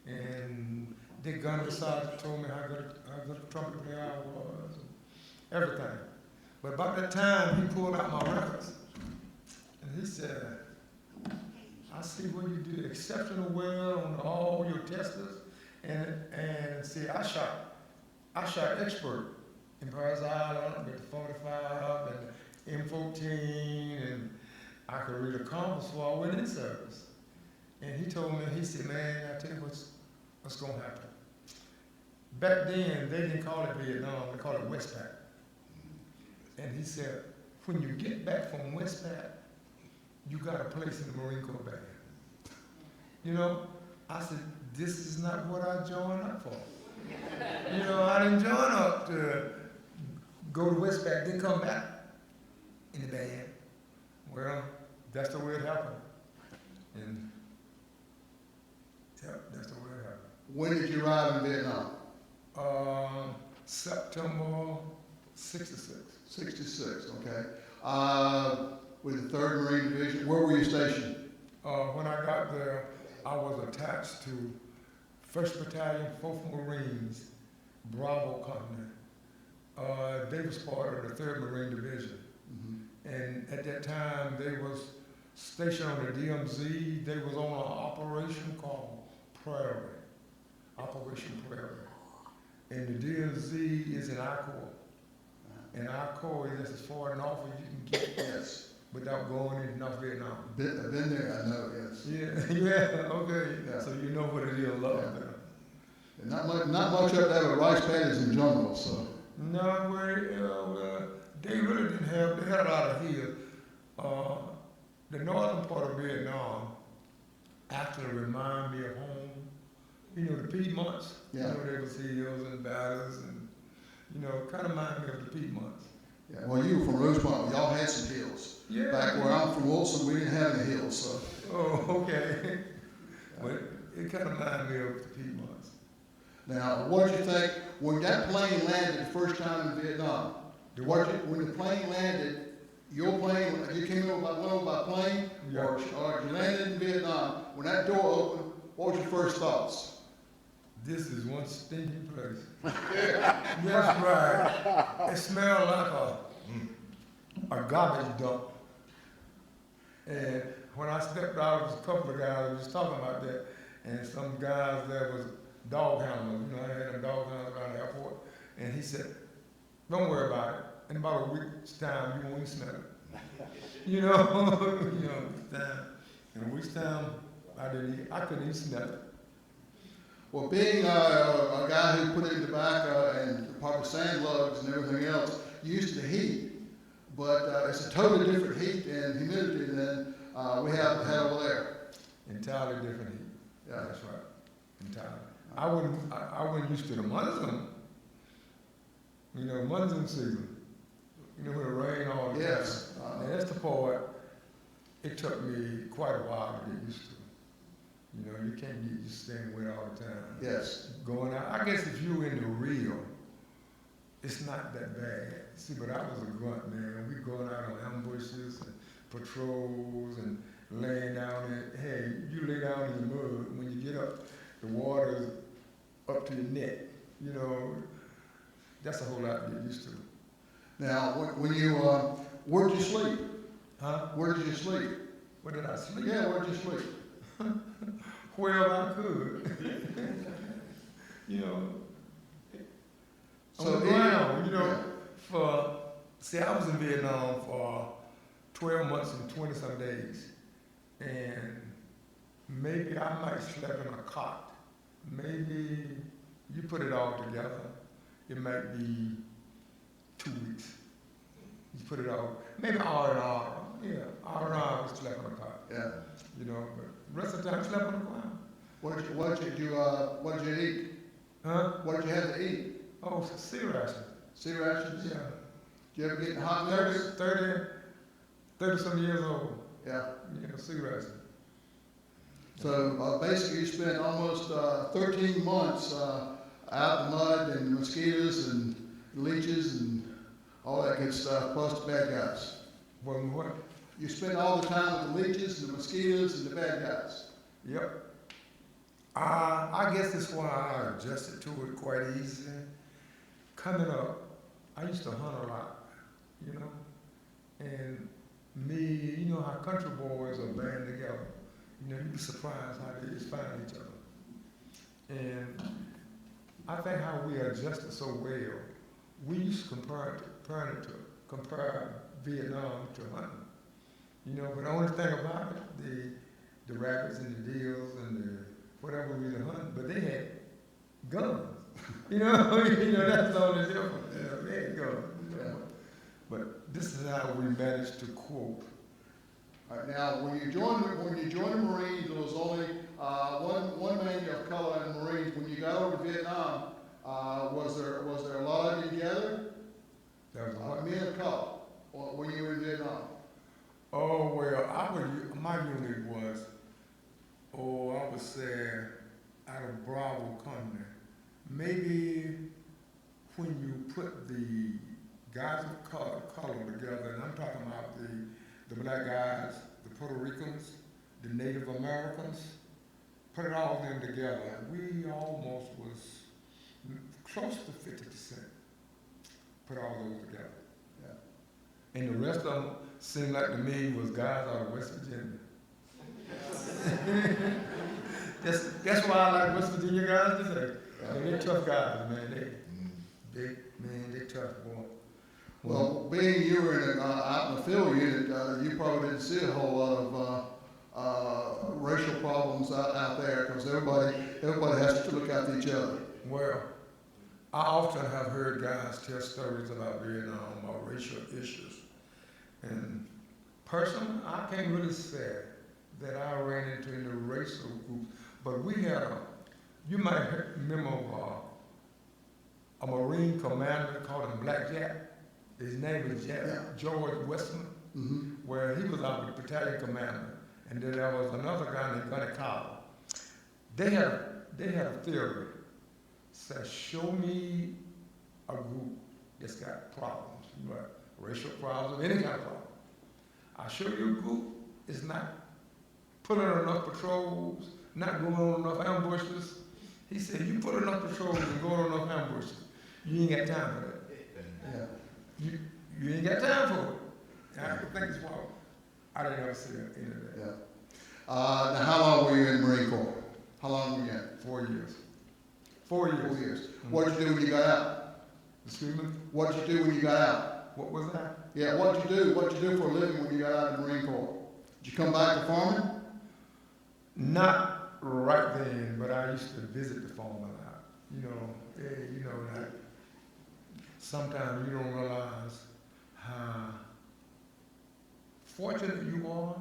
And Dick Gunn beside told me how good a trumpet player I was, and everything. But about that time, he pulled out my records, and he said, I see where you did exceptional well on all your testers, and see, I shot expert in Paris Island with the 45 and the M14, and I could read a compass before I went in service. And he told me, he said, man, I tell you what's going to happen. Back then, they didn't call it Vietnam, they called it Westpac. And he said, when you get back from Westpac, you got a place in the Marine Corps band. You know, I said, this is not what I joined up for. You know, I didn't join up to go to Westpac, then come back in the band. Well, that's the way it happened. And yeah, that's the way it happened. When did you arrive in Vietnam? September 66. 66, okay. With the 3rd Marine Division, where were you stationed? When I got there, I was attached to 1st Battalion, 4th Marines, Bravo Company. They was part of the 3rd Marine Division. Mm-hmm. And at that time, they was stationed on the DMZ. They was on an operation called Prairie, Operation Prairie. And the DMZ is in our corps. And our corps is as far north as you can get. Yes. without going into North Vietnam? Been there, I know, yes. Yeah, yeah, okay. Yeah. So you know what it is, love Yeah. there. And not much up there with rice paddies and jungle, so. No, well, they really didn't have, they had a lot of hills. The northern part of Vietnam actually remind me of home. You know, the Piedmonts, Yeah. you know, there was hills and valleys and, you know, kind of remind me of the Piedmonts. Yeah, well, you were from Rosemont, y'all had some hills. Yeah. Back where I'm from Wilson, we didn't have any hills, so. Oh, okay. But it kind of reminded me of the Piedmonts. Now, what did you think when that plane landed the first time in Vietnam? When the plane landed, your plane, you came over went over by plane, Yeah. or you landed in Vietnam, when that door opened, what was your first thoughts? This is one stinky place. That's right. It smelled like a garbage dump. And when I stepped out, there was a couple of guys who was talking about that, and some guys there was dog handlers. You know, I had them dog handlers around the airport, and he said, "Don't worry about it. In about a week's time, you won't smell it." You know, you know, in a week's time, I couldn't even smell it. Well, being a guy who put in tobacco and probably sand lugs and everything else, used to the heat, but it's a totally different heat and humidity than we had over there. Entirely different heat. Yeah. That's right. Entirely. I wasn't used to the monsoon. You know, monsoon season. You know, when it rain all the time. Yes. And that's the part it took me quite a while to get used to. You know, you can't get used to staying wet all the time. Yes. Going out, I guess if you were in the real, it's not that bad. See, but I was a grunt, man. We going out on ambushes and patrols and laying down in, hey, you lay down in the mud. When you get up, the water's up to your neck. You know, that's a whole lot to get used to. Now, when you, where did you sleep? Huh? Where did you sleep? Where did I sleep? Yeah, where did you sleep? Wherever I could. You know, on the ground, you know, I was in Vietnam for 12 months and 20 some days. And maybe I might sleep in a cot. Maybe you put it all together, it might be 2 weeks. You put it all, maybe R&R. Yeah, R&R was slept on a cot. Yeah. You know, but the rest of the time I slept on the ground. What did you eat? Huh? What did you have to eat? Oh, sea ration. Sea rations? Yeah. Did you ever get in hot 30 milks? some years old. Yeah. You know, sea ration. So basically you spent almost 13 months out in the mud and mosquitoes and leeches and all that good stuff, plus the bad guys. What? You spent all the time with the leeches and the mosquitoes and the bad guys. Yep. I guess that's why I adjusted to it quite easy. Coming up, I used to hunt a lot, you know, and me, you know how country boys are band together. You know, you'd be surprised how they just find each other. And I think how we adjusted so well, we used to compare Vietnam to hunting. You know, but the only thing about it, the rabbits and the deers and the whatever we were hunting, but they had guns. You know, that's the only difference. You know, they had guns. You know? But this is how we managed to cope. All right, now, when you joined the Marines, there was only one man of color in the Marines. When you got over to Vietnam, was there a lot of you together? That was what? Men of color when you were in Vietnam. Oh well, my unit was, I would say, out of Bravo Company. Maybe when you put the guys of color together, and I'm talking about the black guys, the Puerto Ricans, the Native Americans, put it all them together, we almost was close to 50%. Put all those together. Yeah. And the rest of them seemed like to me was guys out of West Virginia. that's why I like West Virginia guys today. Yeah. They're tough guys, man. They tough, boy. Well, being you were in out in the field unit, you probably didn't see a whole lot of racial problems out there because everybody has to look after each other. Well, I often have heard guys tell stories about Vietnam or racial issues. And personally, I can't really say that I ran into any racial groups, but we had you might remember a Marine commander called him Black Jack. His name was George Westman, where he was our battalion commander. And then there was another guy named Gunny Cowell. They had a theory. Said, show me a group that's got problems, right? Racial problems, any kind of problem. I show you a group is not putting on enough patrols, not going on enough ambushes. He said, you put enough patrols and go on enough ambushes, you ain't got time for that. Yeah. You ain't got time for it. I think it's wrong. I didn't ever see any of that. Yeah. Now, how long were you in the Marine Corps? How long were you in? 4 years. 4 years. 4 years. What did you do when you got out? Excuse me? What did you do when you got out? What was that? Yeah, what did you do? What did you do for a living when you got out of the Marine Corps? Did you come back to farming? Not right then, but I used to visit the farm a lot. That sometimes you don't realize how fortunate you are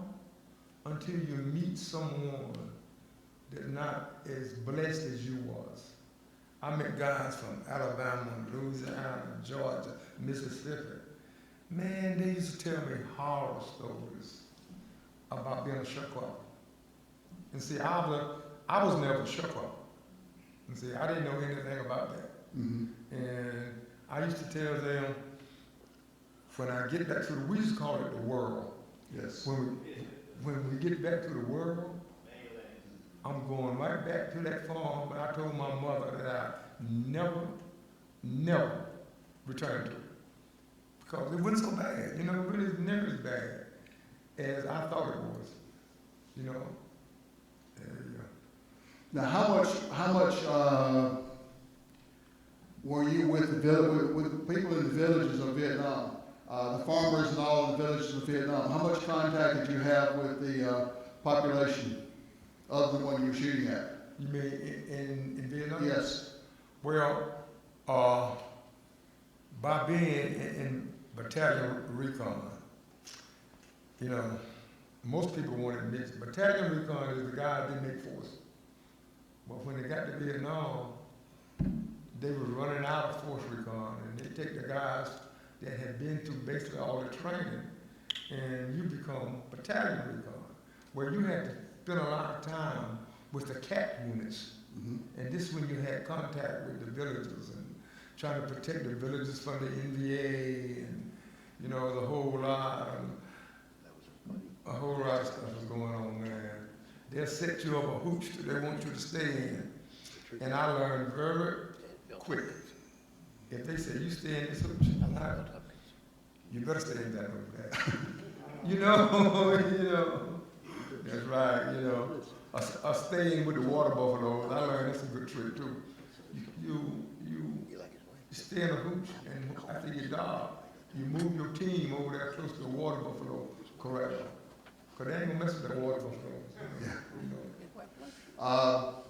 until you meet someone that's not as blessed as you was. I met guys from Alabama, Louisiana, Georgia, Mississippi. Man, they used to tell me horror stories about being a sharecropper. And see, I was never a sharecropper. And see, I didn't know anything about that. And I used to tell them, when I get back to we used to call it the world. Yes. When we get back to the world, I'm going right back to that farm. But I told my mother that I never return to it. Because it wasn't so bad. It really is never as bad as I thought it was. Yeah. Now, how much were you with the people in the villages of Vietnam, the farmers and all of the villages of Vietnam? How much contact did you have with the population other than the one you were shooting at? You mean in Vietnam? Yes. Well, by being in battalion recon, most people want to mix. Battalion recon is the guy that make force. But when they got to Vietnam, they were running out of force recon, and they take the guys that had been through basically all the training, and you become battalion recon, where you had to spend a lot of time with the CAT units. And this is when you had contact with the villagers and trying to protect the villagers from the NVA and, the whole lot of stuff was going on, man. They'll set you up a hooch that they want you to stay in. And I learned very quick. If they say, you stay in this hooch, you better stay in that hooch. That's right, us staying with the water buffaloes, I learned that's a good trick too. You stay in a hooch, and after you die, you move your team over there close to the water buffalo corral. Because they ain't gonna mess with that water buffalo.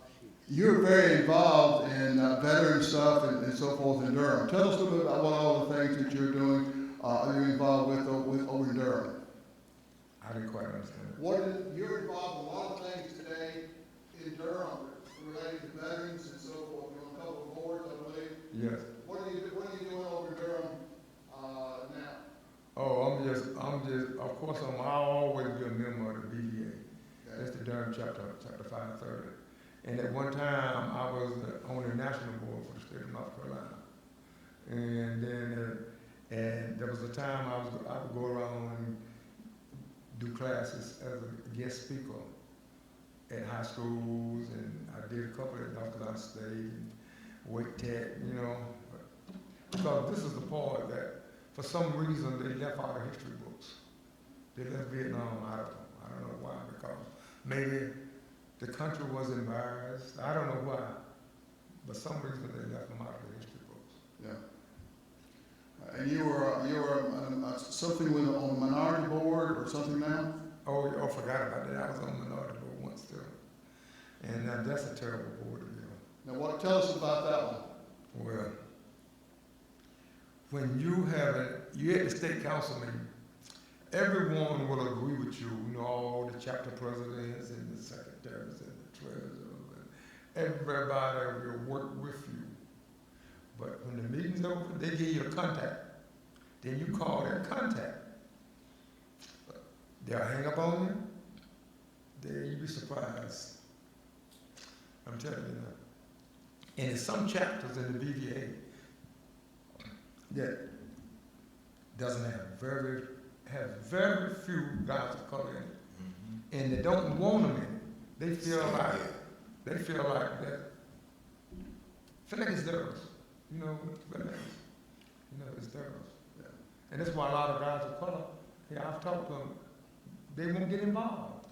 You're very involved in veteran stuff and so forth in Durham. Tell us a little bit about what all the things that you're doing, you're involved with over in Durham. I didn't quite understand. You're involved in a lot of things today in Durham related to veterans and so forth. You're on a couple of boards, I believe. Yes. What are you doing over in Durham now? Oh, I'm just, of course, I'll always be a member of the BVA. That's the Durham chapter 530. And at one time, I was on the national board for the state of North Carolina. And then, and there was a time I would go around and do classes as a guest speaker at high schools, and I did a couple at North Carolina State, and Wake Tech, Because this is the part that, for some reason, they left out of history books. They left Vietnam out of them. I don't know why, because maybe the country was embarrassed. I don't know why, but some reason they left them out of the history books. Yeah. And you were something with on the minority board or something now? Oh, I forgot about that. I was on the minority board once too. And that's a terrible board to be on. Now, tell us about that one. Well, when you're at the state council meeting, everyone will agree with you, all the chapter presidents and the secretaries and the treasurers, and everybody will work with you. But when the meeting's over, they give you a contact. Then you call that contact. They'll hang up on you. Then you'll be surprised. I'm telling you that. And in some chapters in the BVA that doesn't have very few guys of color in it. And they don't want them in it. They feel like that. Feel like it's theirs. It's theirs. Yeah. And that's why a lot of guys of color, I've talked to them, they won't get involved.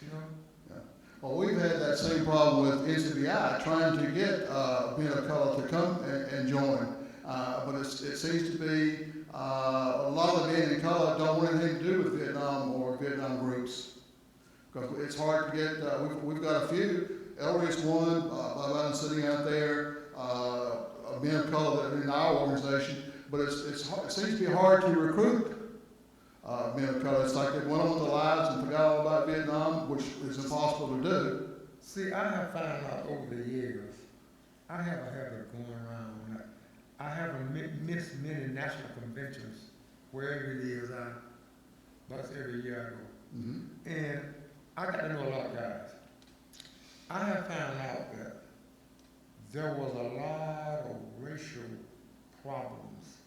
Yeah. Well, we've had that same problem with NCBI trying to get men of color to come and join. But it seems to be a lot of the men in color don't want anything to do with Vietnam or Vietnam groups. Because it's hard to get, we've got a few. Elrius one, Bob sitting out there, men of color that are in our organization, but it seems to be hard to recruit men of color. It's like they went on with their lives and forgot all about Vietnam, which is impossible to do. See, I have found out over the years, I have a habit of going around. I haven't missed many national conventions, wherever it is, that's every year I go. Mm-hmm. And I got to know a lot of guys. I have found out that there was a lot of racial problems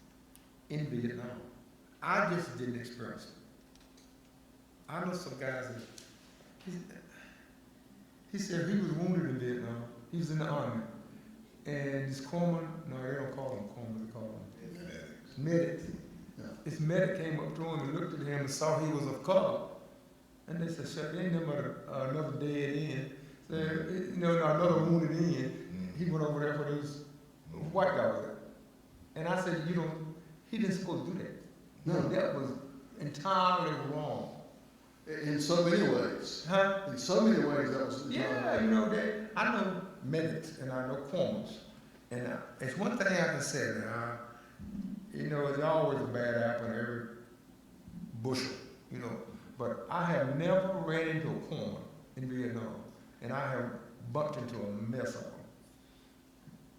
in Vietnam. I just didn't experience it. I know some guys that, he said he was wounded in Vietnam. He was in the army. And this corpsman, no, they don't call them corpsmen, they call them medics. Yeah. This medic came up to him and looked at him and saw he was of color. And they said, shut in them another dead end. Said, another wounded end. He went over there for this white guy was there. And I said, he didn't supposed to do that. No, that was entirely wrong. In so many ways. Huh? In so many ways that was entirely I know medics and I know corpsmen. And it's one thing I can say that, there's always a bad apple in every bushel, But I have never ran into a corpsman in Vietnam. And I have bumped into a mess of them.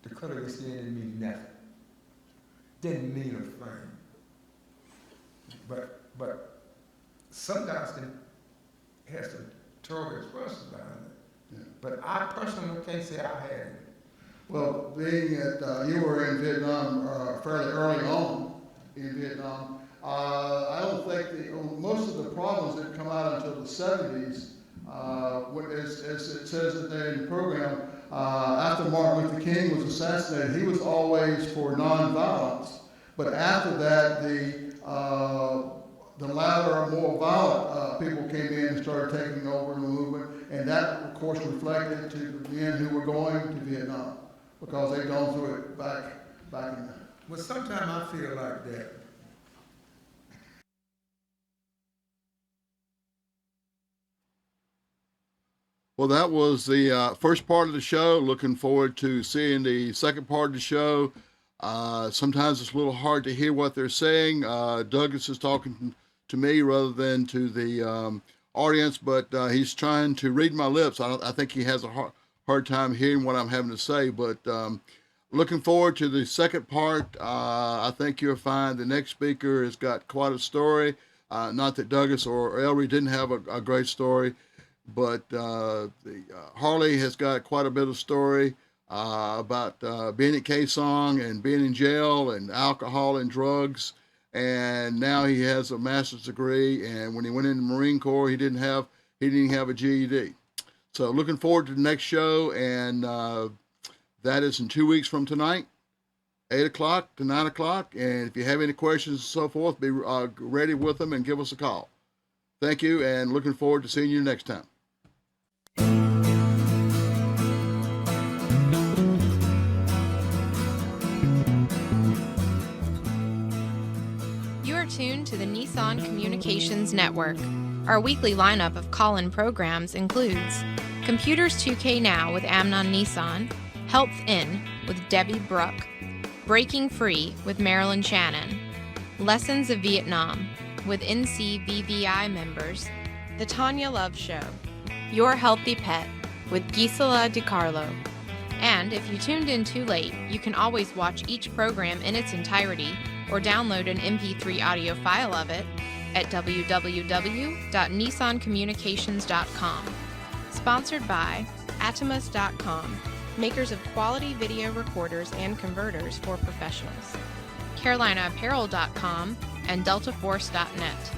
The color of your skin didn't mean nothing. Didn't mean a thing. But some guys have some terrible expressions behind it. Yeah. But I personally can't say I had it. Well, being that you were in Vietnam fairly early on in Vietnam, I don't think most of the problems didn't come out until the 70s. As it says there in the program, after Martin Luther King was assassinated, he was always for nonviolence. But after that, the louder, more violent people came in and started taking over the movement, and that, of course, reflected to the men who were going to Vietnam because they'd gone through it back in the. Well, sometimes I feel like that. Well, that was the first part of the show. Looking forward to seeing the second part of the show. Sometimes it's a little hard to hear what they're saying. Douglas is talking to me rather than to the audience, but he's trying to read my lips. I think he has a hard time hearing what I'm having to say, but looking forward to the second part. I think you'll find the next speaker has got quite a story. Not that Douglas or Ellery didn't have a great story, but Harley has got quite a bit of story about being at Kaesong and being in jail and alcohol and drugs. And now he has a master's degree. And when he went in the Marine Corps, he didn't even have a GED. So looking forward to the next show. And that is in 2 weeks from tonight, 8 o'clock to 9 o'clock. And if you have any questions and so forth, be ready with them and give us a call. Thank you, and looking forward to seeing you next time. tuned to the Nissan Communications Network. Our weekly lineup of call-in programs includes Computers 2K Now with Amnon Nissan, Health In with Debbie Bruck, Breaking Free with Marilyn Shannon, Lessons of Vietnam with NCVVI members, The Tanya Love Show, Your Healthy Pet with Gisela DiCarlo. And if you tuned in too late, you can always watch each program in its entirety or download an MP3 audio file of it at www.nissancommunications.com. Sponsored by Atomus.com, makers of quality video recorders and converters for professionals, CarolinaApparel.com, and DeltaForce.net.